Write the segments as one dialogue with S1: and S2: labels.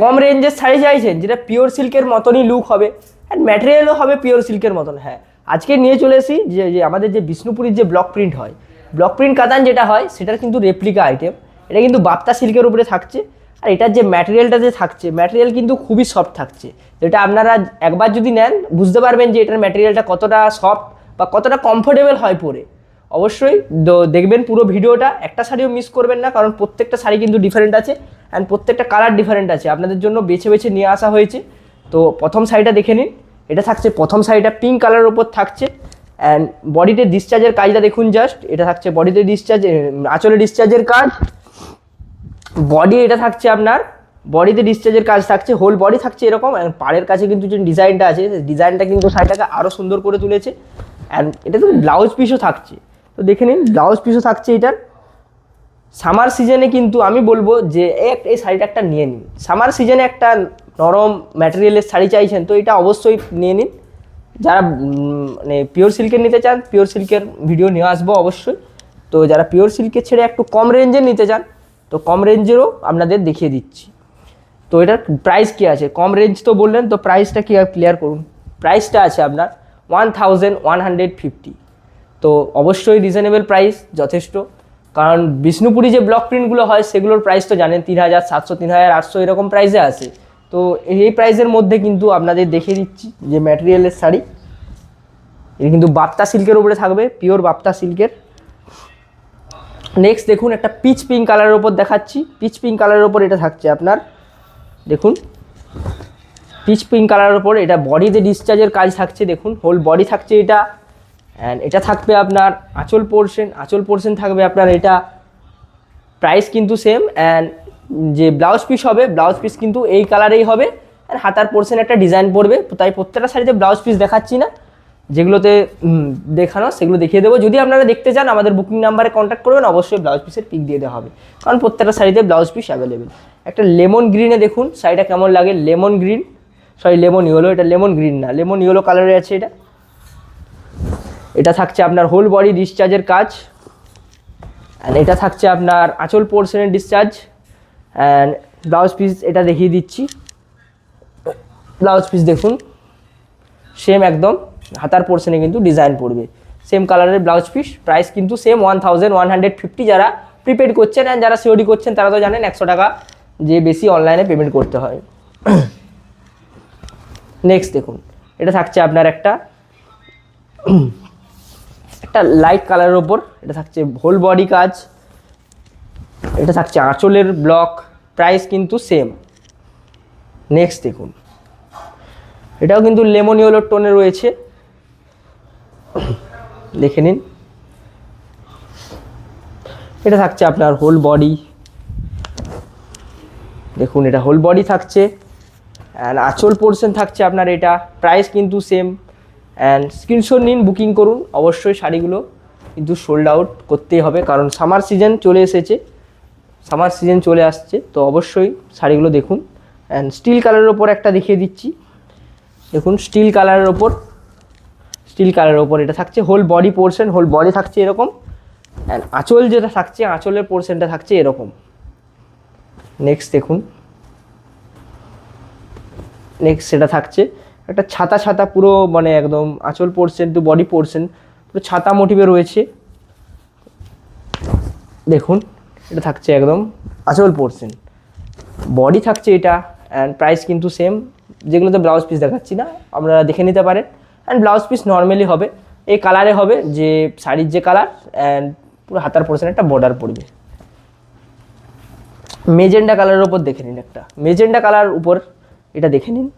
S1: কম রেঞ্জের শাড়ি চাইছেন যেটা পিওর সিল্কের মতনই লুক হবে অ্যান্ড ম্যাটেরিয়ালও হবে পিওর সিল্কের মতন, হ্যাঁ আজকে নিয়ে চলে এসি যে আমাদের যে বিষ্ণুপুরীর যে ব্লক প্রিন্ট হয়, ব্লক প্রিন্ট কাতান যেটা হয় সেটার কিন্তু রেপ্লিকা আইটেম। এটা কিন্তু বাপ্তা সিল্কের উপরে থাকছে, আর এটার যে ম্যাটেরিয়ালটা যে থাকছে ম্যাটেরিয়াল কিন্তু খুবই সফট থাকছে, যেটা আপনারা একবার যদি নেন বুঝতে পারবেন যে এটার ম্যাটেরিয়ালটা কতটা সফট বা কতটা কমফোর্টেবল হয় পরে। অবশ্যই দেখবেন পুরো ভিডিওটা, একটা শাড়িও মিস করবেন না, কারণ প্রত্যেকটা শাড়ি কিন্তু ডিফারেন্ট আছে অ্যান্ড প্রত্যেকটা কালার ডিফারেন্ট আছে, আপনাদের জন্য বেছে বেছে নিয়ে আসা হয়েছে। তো প্রথম শাড়িটা দেখে নিন, এটা থাকছে প্রথম শাড়িটা পিঙ্ক কালারের উপর থাকছে অ্যান্ড বডিতে ডিসচার্জের কাজটা দেখুন জাস্ট, এটা থাকছে বডিতে ডিসচার্জ, আঁচলে ডিসচার্জের কাজ। বডি এটা থাকছে আপনার বডিতে ডিসচার্জের কাজ থাকছে, হোল বডি থাকছে এরকম, অ্যান্ড পাড়ের কাছে কিন্তু যে ডিজাইনটা আছে ডিজাইনটা কিন্তু শাড়িটাকে আরও সুন্দর করে তুলেছে। অ্যান্ড এটা তো ব্লাউজ পিসও থাকছে, তো দেখে নিন ব্লাউজ পিসও থাকছে এটার। সামার সিজনে কিন্তু আমি বলবো যে এই শাড়িটা একটা নিয়ে নিন, সামার সিজনে একটা নরম ম্যাটেরিয়ালের শাড়ি চাইছেন তো এটা অবশ্যই নিয়ে নিন। যারা মানে পিওর সিল্কের নিতে চান, পিওর সিল্কের ভিডিও নিয়ে আসবো অবশ্যই। তো যারা পিওর সিল্কের ছেড়ে একটু কম রেঞ্জের নিতে চান তো কম রেঞ্জেরও আপনাদের দেখিয়ে দিচ্ছি। তো এটার প্রাইস কী আছে, কম রেঞ্জ তো বললেন, তো প্রাইসটা কী ক্লিয়ার করুন। প্রাইসটা আছে আপনার 1150। তো অবশ্যই রিজনেবল প্রাইস যথেষ্ট, কারণ বিষ্ণুপুরি যে ব্লক প্রিন্টগুলো হয় সেগুলোর প্রাইস তো জানেন 3700 3800 এরকম প্রাইসে আসে। তো এই প্রাইসের মধ্যে কিন্তু আপনাদের দেখিয়ে দিচ্ছি যে ম্যাটেরিয়ালের শাড়ি, এটা কিন্তু বাপ্তা সিল্কের উপরে থাকবে, পিওর বাপ্তা সিল্কের। নেক্সট দেখুন একটা পিচ পিঙ্ক কালারের ওপর দেখাচ্ছি, পিচ পিঙ্ক কালারের ওপর এটা থাকছে আপনার, দেখুন পিচ পিঙ্ক কালারের ওপর এটা বডিতে ডিসচার্জের কাজ থাকছে, দেখুন হোল বডি থাকছে এটা। অ্যান্ড এটা থাকবে আপনার আঁচল পোর্শন থাকবে আপনার, এটা প্রাইস কিন্তু সেম। অ্যান্ড যে ব্লাউজ পিস হবে ব্লাউজ পিস কিন্তু এই কালারেই হবে, অ্যান্ড হাতার পোর্শন একটা ডিজাইন পড়বে। তাই প্রত্যেকটা শাড়িতে ব্লাউজ পিস দেখাচ্ছি না, যেগুলোতে দেখানো সেগুলো দেখিয়ে দেবো। যদি আপনারা দেখতে চান আমাদের বুকিং নাম্বারে কন্ট্যাক্ট করবেন, অবশ্যই ব্লাউজ পিসের পিক দিয়ে দেওয়া হবে, কারণ প্রত্যেকটা শাড়িতে ব্লাউজ পিস অ্যাভেলেবেল। একটা লেমন গ্রিনে দেখুন শাড়িটা কেমন লাগে, lemon green, sorry lemon yellow, এটা লেমন গ্রিন না লেমন ইয়েলো কালারে আছে এটা। এটা থাকছে আপনার হোল বডি ডিসচার্জের কাজ, অ্যান্ড এটা থাকছে আপনার আঁচল পোর্শনের ডিসচার্জ। অ্যান্ড ব্লাউজ পিস এটা দেখিয়ে দিচ্ছি, ব্লাউজ পিস দেখুন সেম একদম হাতার পোর্শনে কিন্তু ডিজাইন পড়বে, সেম কালারের ব্লাউজ পিস। প্রাইস কিন্তু সেম 1150। যারা প্রিপেড করছেন অ্যান্ড যারা সিওডি করছেন তারা তো জানেন 100 টাকা যে বেশি অনলাইনে পেমেন্ট করতে হয়। নেক্সট দেখুন এটা থাকছে আপনার একটা লাইট কালারের ওপর, এটা থাকছে হোল বডি কাজ, এটা থাকছে আঁচলের ব্লক, প্রাইস কিন্তু সেম। নেক্সট দেখুন এটাও কিন্তু লেমন ইয়েলো টোনে রয়েছে, দেখে নিন। এটা থাকছে আপনার হোল বডি, দেখুন এটা হোল বডি থাকছে, অ্যান্ড আঁচল পোর্শন থাকছে আপনার এটা, প্রাইস কিন্তু সেম। অ্যান্ড স্ক্রিনশট নিন, বুকিং করুন অবশ্যই। শাড়িগুলো কিন্তু সোল্ড আউট করতেই হবে, কারণ সামার সিজন চলে এসেছে, সামার সিজন চলে আসছে, তো অবশ্যই শাড়িগুলো দেখুন। অ্যান্ড স্টিল কালারের ওপর একটা দেখিয়ে দিচ্ছি, দেখুন স্টিল কালারের ওপর এটা থাকছে whole body portion, whole body থাকছে এরকম, অ্যান্ড আঁচল যেটা থাকছে আঁচলের পোর্শনটা থাকছে এরকম। নেক্সট দেখুন, নেক্সট সেটা থাকছে একটা ছাতা পুরো, মানে একদম আঁচল পোর্শন টু বডি পোর্শন পুরো ছাতা মোটিভে রয়েছে, দেখুন এটা থাকছে একদম আঁচল পোর্শন, বডি থাকছে এটা। অ্যান্ড প্রাইস কিন্তু সেম, যেগুলোতে ব্লাউজ পিস দেখাচ্ছি না আপনারা দেখে নিতে পারেন। অ্যান্ড ব্লাউজ পিস নর্মালি হবে এই কালারে হবে, যে শাড়ির যে কালার, অ্যান্ড পুরো হাতার পোর্শনে একটা বর্ডার পড়বে। মেজেন্ডা কালারের উপর দেখে নিন, একটা মেজেন্ডা কালার উপর এটা দেখে নিন,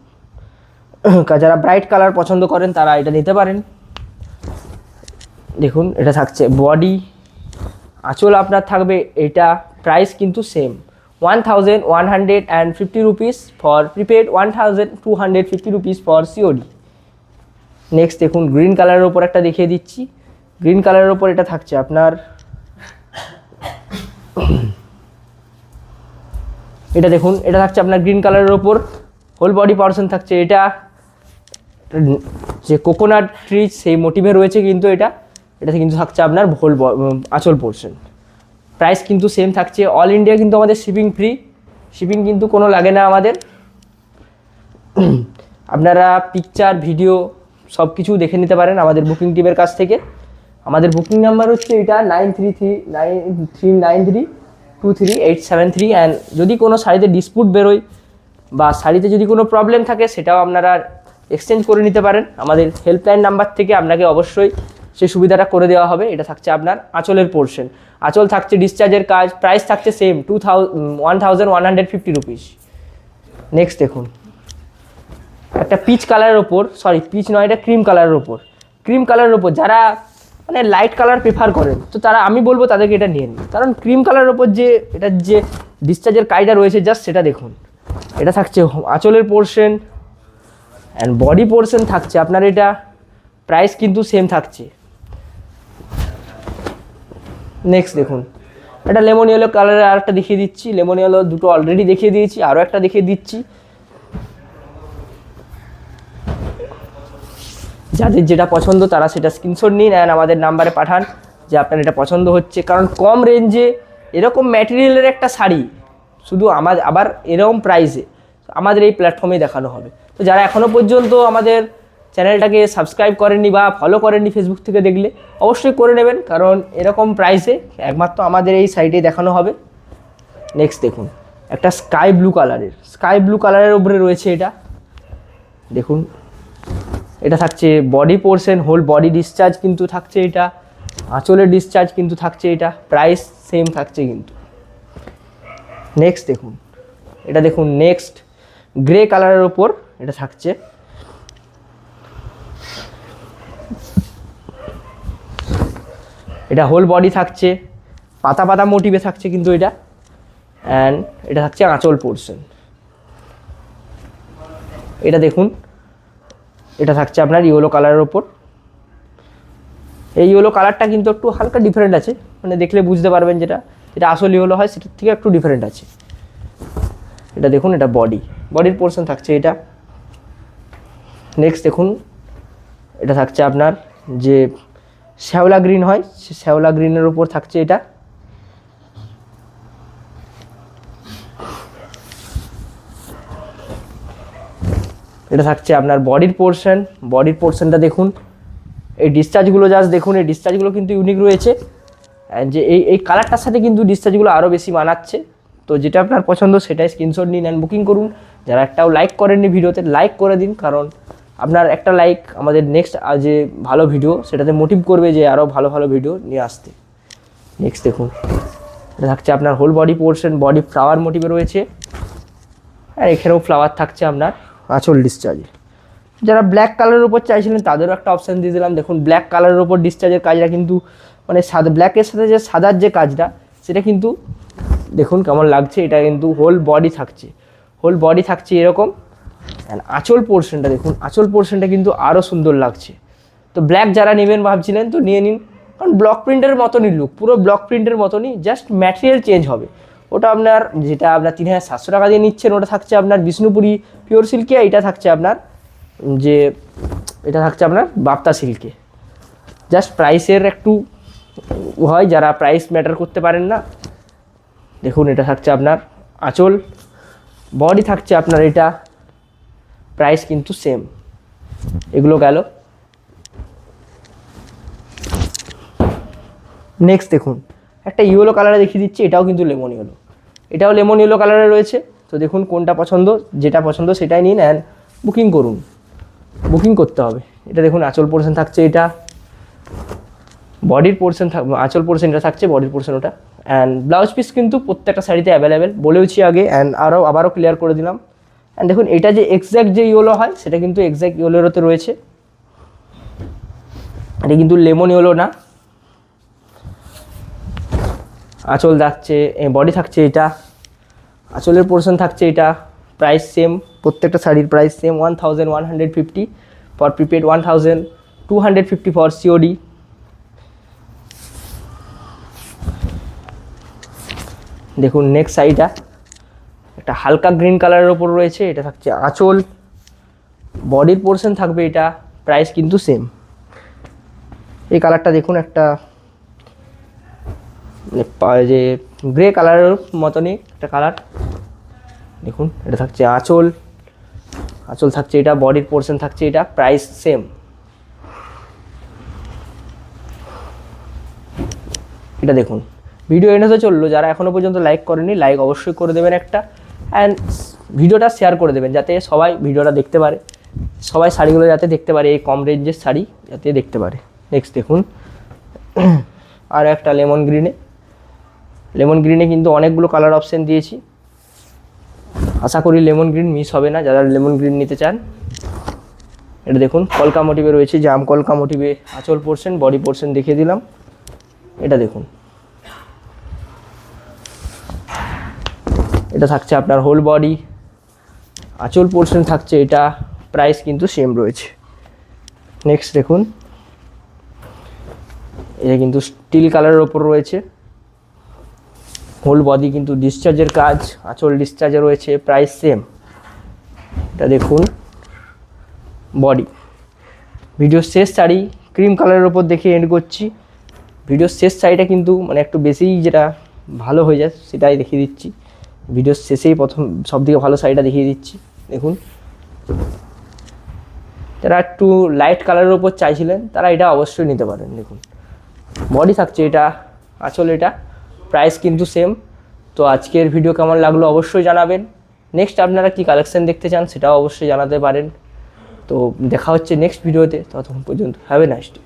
S1: যারা ব্রাইট কালার পছন্দ করেন তারা এটা নিতে পারেন। দেখুন এটা থাকছে বডি, আঁচল আপনার থাকবে এটা, প্রাইস কিন্তু same 1150 rupees for prepaid, 1250 rupees for COD. Next দেখুন গ্রিন কালারের ওপর একটা দেখিয়ে দিচ্ছি, গ্রিন কালারের ওপর এটা থাকছে আপনার, এটা দেখুন এটা থাকছে আপনার গ্রিন কালারের ওপর, হোল বডি পোর্শন থাকছে এটা, যে কোকোনাট ট্রি সেই মোটিভে রয়েছে কিন্তু এটাতে কিন্তু থাকছে আপনার হোল আঁচল পোর্শন। প্রাইস কিন্তু সেম থাকছে, অল ইন্ডিয়া কিন্তু আমাদের শিপিং ফ্রি, শিপিং কিন্তু কোনো লাগে না আমাদের। আপনারা পিকচার ভিডিও সব কিছু দেখে নিতে পারেন আমাদের বুকিং টিমের কাছ থেকে। আমাদের বুকিং নাম্বার হচ্ছে এটা 9339323873। অ্যান্ড যদি কোনো শাড়িতে ডিসপুট বেরোয় বা শাড়িতে যদি কোনো প্রবলেম থাকে সেটাও আপনারা এক্সচেঞ্জ করে নিতে পারেন। আমাদের হেল্পলাইন নাম্বার থেকে আপনাকে অবশ্যই সেই সুবিধাটা করে দেওয়া হবে। এটা থাকছে আপনার আঁচলের পোর্শন। আঁচল থাকছে ডিসচার্জের কাজ, প্রাইস থাকছে সেম 1150 রুপিস। নেক্সট দেখুন একটা পিচ কালারের ওপর, সরি পিচ নয়, এটা ক্রিম কালারের ওপর। ক্রিম কালারের ওপর যারা মানে লাইট কালার প্রেফার করেন তো তারা, আমি বলবো তাদেরকে এটা নিয়ে নিন, কারণ ক্রিম কালারের ওপর যে এটার যে ডিসচার্জের কাজটা রয়েছে জাস্ট সেটা দেখুন। এটা থাকছে আঁচলের পোর্শন অ্যান্ড বডি পোর্শন থাকছে আপনার এটা, প্রাইস কিন্তু সেম থাকছে। নেক্সট দেখুন এটা লেমন ইয়েলো কালারের আর একটা দেখিয়ে দিচ্ছি। লেমন ইয়েলো দুটো অলরেডি দেখিয়ে দিয়েছি, আরও একটা দেখিয়ে দিচ্ছি। যাদের যেটা পছন্দ তারা সেটা স্ক্রিনশট নিন অ্যান্ড আমাদের নাম্বারে পাঠান যে আপনার এটা পছন্দ হচ্ছে। কারণ কম রেঞ্জে এরকম ম্যাটেরিয়ালের একটা শাড়ি শুধু আবার এরকম প্রাইসে আমাদের এই প্ল্যাটফর্মে দেখানো হবে। তো যারা এখনও পর্যন্ত আমাদের চ্যানেলটাকে সাবস্ক্রাইব করেননি বা ফলো করেননি ফেসবুক থেকে দেখলে, অবশ্যই করে নেবেন, কারণ এরকম প্রাইসে একমাত্র আমাদের এই সাইটেই দেখানো হবে। নেক্সট দেখুন একটা স্কাই ব্লু কালারের উপরে রয়েছে এটা দেখুন। এটা থাকছে body portion, whole body discharge কিন্তু থাকছে এটা, আঁচলের ডিসচার্জ কিন্তু থাকছে এটা, প্রাইস সেম থাকছে কিন্তু। নেক্সট দেখুন এটা দেখুন, নেক্সট গ্রে কালারের ওপর এটা থাকছে। এটা হোল বডি থাকছে, পাতা পাতা মোটিভে থাকছে কিন্তু এটা, অ্যান্ড এটা থাকছে আঁচল পোর্শন। এটা দেখুন এটা থাকছে আপনার ইয়েলো কালারের ওপর। এই ইয়েলো কালারটা কিন্তু একটু হালকা ডিফারেন্ট আছে, মানে দেখলে বুঝতে পারবেন যেটা আসল ইয়েলো হয় সেটার থেকে একটু ডিফারেন্ট আছে। এটা দেখুন এটা বডির পোর্শন থাকছে এটা। নেক্সট দেখুন এটা থাকছে আপনার যে শ্যাওলা গ্রিন হয়, সে শ্যাওলা গ্রিনের ওপর থাকছে এটা। এটা থাকছে আপনার বডির পোর্শনটা দেখুন। এই ডিসচার্জগুলো জাস্ট দেখুন, এই ডিসচার্জগুলো কিন্তু ইউনিক রয়েছে, যে এই কালারটার সাথে কিন্তু ডিসচার্জগুলো আরও বেশি মানাচ্ছে। তো যেটা আপনার পছন্দ সেটাই স্ক্রিনশট নিন অ্যান্ড বুকিং করুন। যারা একটাও লাইক করেননি ভিডিওতে লাইক করে দিন, কারণ আপনার একটা লাইক আমাদের নেক্সট যে ভালো ভিডিও সেটাতে মোটিভ করবে যে আরও ভালো ভালো ভিডিও নিয়ে আসতে। নেক্সট দেখুন এটা থাকছে আপনার whole body portion, body flower মোটিভে রয়েছে, আর এখানেও ফ্লাওয়ার থাকছে আপনার আঁচল ডিসচার্জে। যারা ব্ল্যাক কালারের উপর চাইছিলেন তাদেরও একটা অপশান দিয়ে দিলাম। দেখুন ব্ল্যাক কালারের উপর ডিসচার্জের কাজটা কিন্তু মানে সাদা, ব্ল্যাকের সাথে যে সাদার যে কাজটা সেটা কিন্তু দেখুন কেমন লাগছে। এটা কিন্তু হোল বডি থাকছে এরকম। অ্যান্ড আঁচল পোর্শনটা দেখুন, আঁচল পোর্শনটা কিন্তু আরও সুন্দর লাগছে। তো ব্ল্যাক যারা নেবেন ভাবছিলেন তো নিয়ে নিন, কারণ ব্লক প্রিন্টের মতনই লুক, পুরো ব্লক প্রিন্টের মতনই, জাস্ট ম্যাটেরিয়াল চেঞ্জ হবে। ওটা আপনার যেটা আপনার 3700 টাকা দিয়ে নিচ্ছেন ওটা থাকছে আপনার বিষ্ণুপুরি পিওর সিল্কে, এটা থাকছে আপনার বাপ্তা সিল্কে। জাস্ট প্রাইসের একটু হয়, যারা প্রাইস ম্যাটার করতে পারেন না। দেখুন এটা থাকছে আপনার আঁচল, বডি থাকছে আপনার এটা, প্রাইস কিন্তু সেম। এগুলো গেল। নেক্সট দেখুন একটা ইয়েলো কালারে দেখিয়ে দিচ্ছি, এটাও কিন্তু লেমন ইয়েলো কালারে রয়েছে। তো দেখুন কোনটা পছন্দ, যেটা পছন্দ সেটাই নিন অ্যান্ড বুকিং করুন। বুকিং করতে হবে। এটা দেখুন আঁচল পোর্শন থাকছে এটা, বডির পোর্শন আঁচল পোর্শন এটা থাকছে, বডির পোর্শন ওটা। অ্যান্ড ব্লাউজ পিস কিন্তু প্রত্যেকটা শাড়িতে অ্যাভেলেবেল, বলেওছি আগে অ্যান্ড আবারও ক্লিয়ার করে দিলাম। অ্যান্ড দেখুন এটা যে এক্স্যাক্ট যে ইয়েলো হয় সেটা কিন্তু এক্স্যাক্ট ইয়েলোতে রয়েছে, এটা কিন্তু লেমন ইয়েলো না। আঁচল থাকছে, বডি থাকছে এটা, আঁচলের পোর্শন থাকছে এটা, প্রাইস সেম, প্রত্যেকটা শাড়ির price same 1150 for prepaid, 1250 for COD. দেখুন নেক্সট শাড়িটা একটা হালকা গ্রিন কালারের ওপর রয়েছে, এটা থাকছে আঁচল, বডির পোর্শন থাকবে এটা, প্রাইস কিন্তু সেম। এই কালারটা দেখুন একটা যে গ্রে কালারের মতনই একটা কালার, দেখুন এটা থাকছে আঁচল, আঁচল থাকছে এটা, বডির পোর্শন থাকছে এটা, প্রাইস সেম। এটা দেখুন, ভিডিও এন্ড হতে চললো, যারা এখনও পর্যন্ত লাইক করেনি লাইক অবশ্যই করে দেবেন একটা, অ্যান্ড ভিডিওটা শেয়ার করে দেবেন যাতে সবাই ভিডিওটা দেখতে পারে, সবাই শাড়িগুলো যাতে দেখতে পারে, এই কম রেঞ্জের শাড়ি যাতে দেখতে পারে। নেক্সট দেখুন আর একটা লেমন গ্রিনে, লেমন গ্রিনে কিন্তু অনেকগুলো কালার অপশান দিয়েছি, আশা করি লেমন গ্রিন মিস হবে না যারা লেমন গ্রিন নিতে চান। এটা দেখুন কলকা মোটিভে রয়েছে, জাম কলকা মোটিভে আঁচল পোর্শন, বডি পোর্শন দেখিয়ে দিলাম। এটা দেখুন, এটা থাকছে আপনার হোল বডি, আঁচল পোর্শন থাকছে এটা, প্রাইস কিন্তু সেম রয়েছে। নেক্সট দেখুন, এটা কিন্তু স্টিল কালারের ওপর রয়েছে, হোল বডি কিন্তু ডিসচার্জের কাজ, আঁচল ডিসচার্জে রয়েছে, প্রাইস সেম। এটা দেখুন বডি। ভিডিওর শেষ শাড়ি ক্রিম কালারের ওপর দেখে এন্ড করছি। ভিডিওর শেষ শাড়িটা কিন্তু মানে একটু বেশিই যেটা ভালো হয়ে যায় সেটাই দেখিয়ে দিচ্ছি, ভিডিওর শেষেই প্রথম সবথেকে ভালো শাড়িটা দেখিয়ে দিচ্ছি। দেখুন যারা একটু লাইট কালারের ওপর চাইছিলেন তারা এটা অবশ্যই নিতে পারেন। দেখুন বডি থাকছে এটা, আঁচল এটা, প্রাইস কিন্তু সেম। তো আজকের ভিডিও কেমন লাগলো অবশ্যই জানাবেন। নেক্সট আপনারা কি কালেকশন দেখতে চান সেটাও অবশ্যই জানাতে পারেন। তো দেখা হচ্ছে নেক্সট ভিডিওতে, ততক্ষণ পর্যন্ত হ্যাভ এ নাইস ডে।